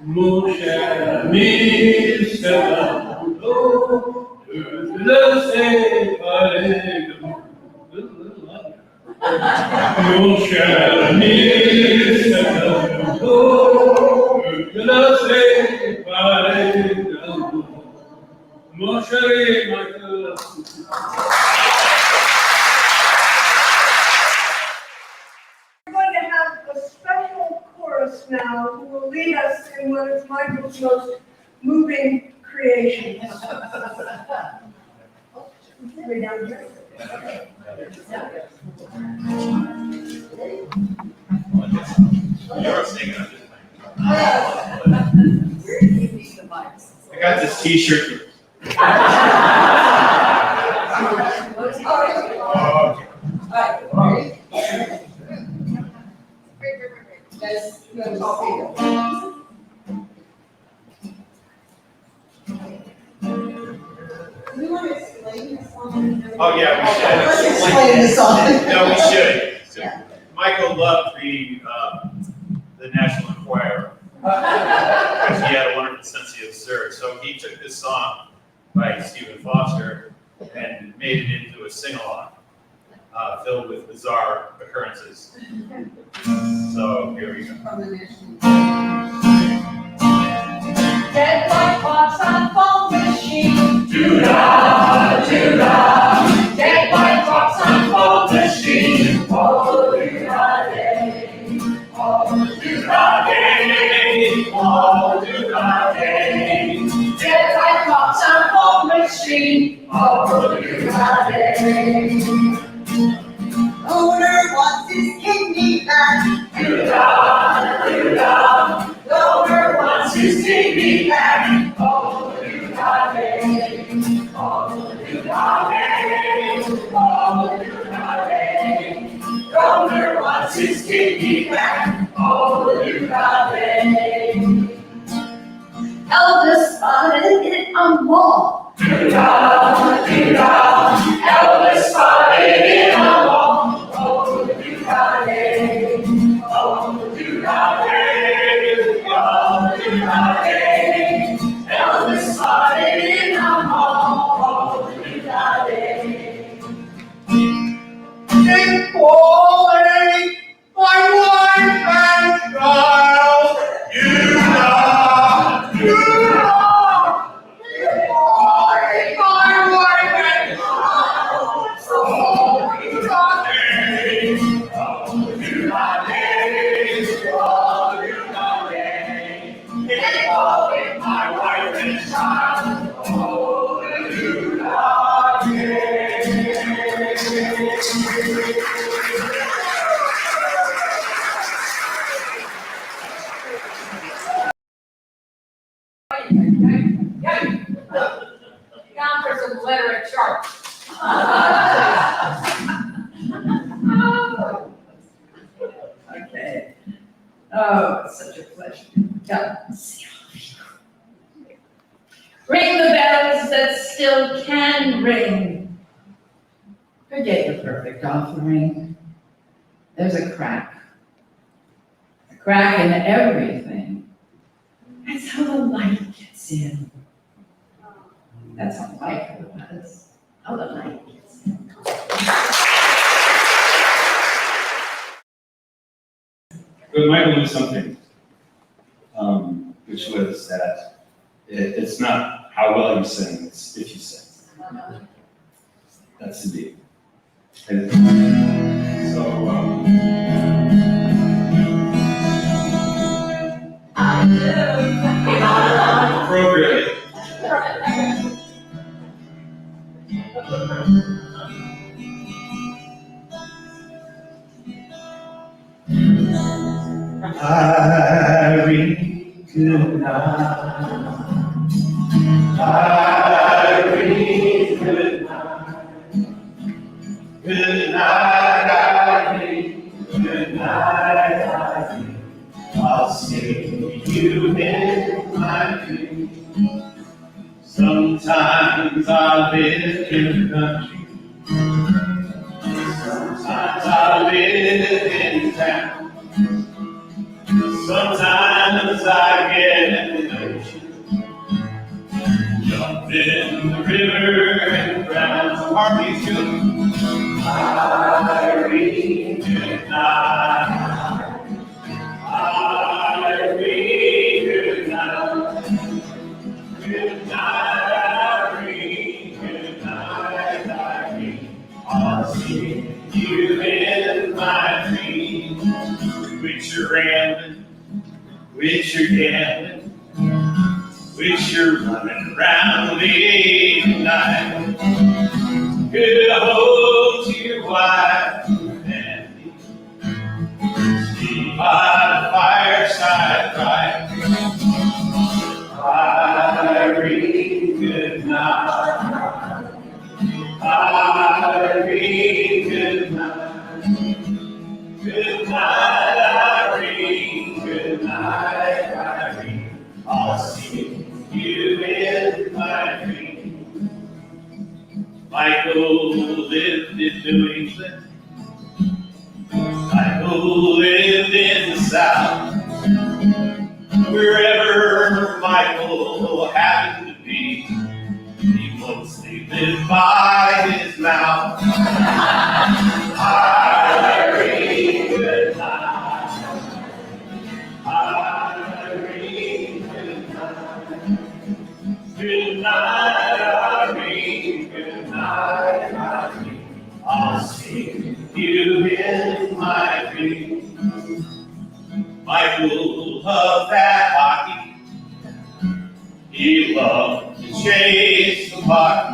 Mon cher ami, c'est à ton tour. Je te laisse parler de moi. Mon cher ami, c'est à ton tour. Je te laisse parler d'amour. Mon chéri Michael. We're going to have a special chorus now who will lead us in one of Michael's most moving creations. Way down here. You're singing. I got this T-shirt. Oh yeah, we should. Explain the song. No, we should. So, Michael loved the National Enquirer because he had a wonderful sense of the absurd. So he took this song by Stephen Foster and made it into a sing-along filled with bizarre occurrences. So here we go. Dead like all through the day. As I cross a home machine, all through the day. Owner wants his kidney back. Doo-dah, doo-dah. The owner wants his kidney back. All through the day. All through the day. All through the day. The owner wants his kidney back. All through the day. Elvis spotted it on wall. Doo-dah, doo-dah. Elvis spotted it on wall. Oh, doo-dah-day. Oh, doo-dah-day. Oh, doo-dah-day. Elvis spotted it on wall. Oh, doo-dah-day. Dick Polly, my wife and child, you know, you know. Dick Polly, my wife and child, oh, you got me. Oh, doo-dah-day. Oh, doo-dah-day. Dick Polly, my wife and child. Oh, doo-dah-day. Down for some literate charts. Okay. Oh, it's such a pleasure. Yeah. Ring the bells that still can ring. Forget your perfect offering. There's a crack. A crack in everything. That's how the light gets in. That's how Michael was. How the light gets in. But Michael knew something, which was that it's not how well you sing, it's if you sing. That's the deal. And so, appropriately. Irene, good night. Irene, good night. Good night, Irene. Good night, Irene. I'll see you in my dreams. Sometimes I live in the country. Sometimes I live in town. Sometimes I get in the ocean, jump in the river and drown. Hardly good. Irene, good night. Irene, good night. Good night, Irene. Good night, Irene. I'll see you in my dreams. With your rambling, with your gambling, with your running around late at night. Good home to your wife and me. Sleep by the fireside right. Irene, good night. Irene, good night. Good night, Irene. Good night, Irene. I'll see you in my dreams. Michael lived in New England. Michael lived in the South. Wherever Michael happened to be, he mostly lived by his mouth. Irene, good night. Irene, good night. Good night, Irene. Good night, Irene. I'll see you in my dreams. Michael loved that hockey. He loved to chase the puck.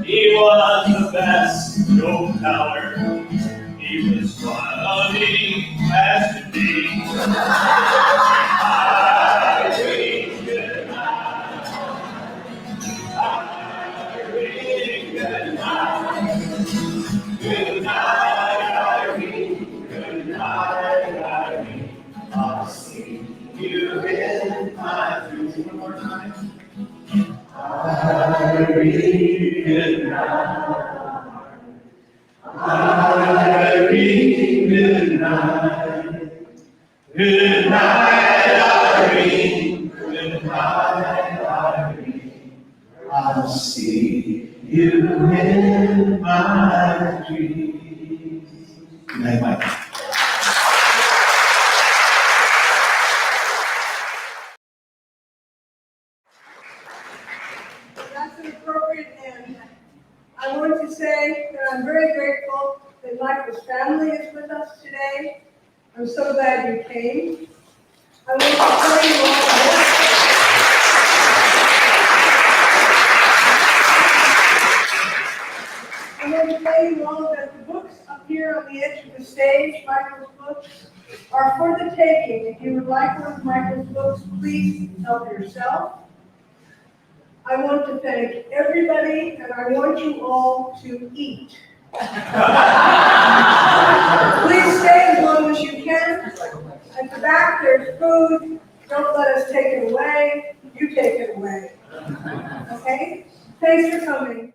He was the best Knoepfel. He was funny as could be. Irene, good night. Irene, good night. Good night, Irene. Good night, Irene. I'll see you in my dreams. One more time. Irene, good night. Irene, good night. Good night, Irene. Good night, Irene. I'll see you in my dreams. Good night, Mike. That's an appropriate end. I want to say that I'm very grateful that Michael's family is with us today. I'm so glad you came. I want to tell you all I want to tell you all that the books up here on the edge of the stage, Michael's books, are for the taking. If you would like one of Michael's books, please help yourself. I want to thank everybody, and I want you all to eat. Please stay as long as you can. At the back, there's food. Don't let us take it away. You take it away. Okay? Thanks for coming.